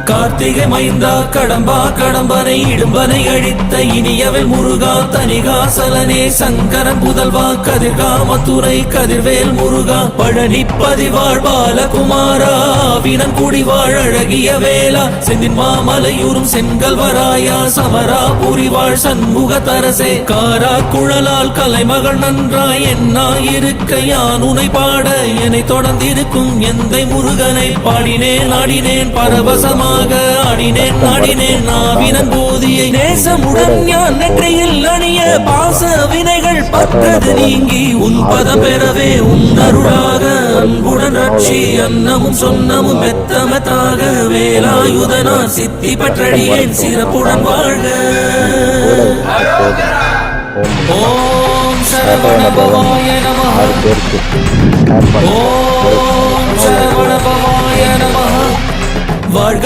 கார்த்திகை மைந்தா கடம்பா கடம்பனை இடும்பனை அழித்த இனியவன் முருகா தனிகாசலனே சங்கரன் புதல்வா கதிர்காமத்துறை கதிர்வேல் முருகா பழனி பதிவாழ் பாலகுமாரா வினன் குடிவாழ் அழகிய வேளா செந்தின் மாமலையூரும் செங்கல்வராயா சமரா புரிவாழ் சண்முக தரசே காரா குழலால் கலைமகள் நன்றாய் என்னாயிருக்க யான் உனை பாட என்னை தொடர்ந்திருக்கும் எந்தை முருகனை பாடினேன் ஆடினேன் பரவசமாக ஆடினேன் ஆடினேன் நாவினன் போதியை நேசமுடன் ஞான் நெற்றியில் அணிய பாச வினைகள் பற்றது நீங்கி உன் பதம் பெறவே உன் அருளாக அன்புடன் ரட்சி அன்னமும் சொன்னமும் மெத்தமத்தாக வேலாயுதனா சித்தி பற்றடியேன் சிறப்புடன் வாழ்க. ஓம் சரவண பவாய நமஹ. ஓம் சரவண பவாய நமஹ. வாழ்க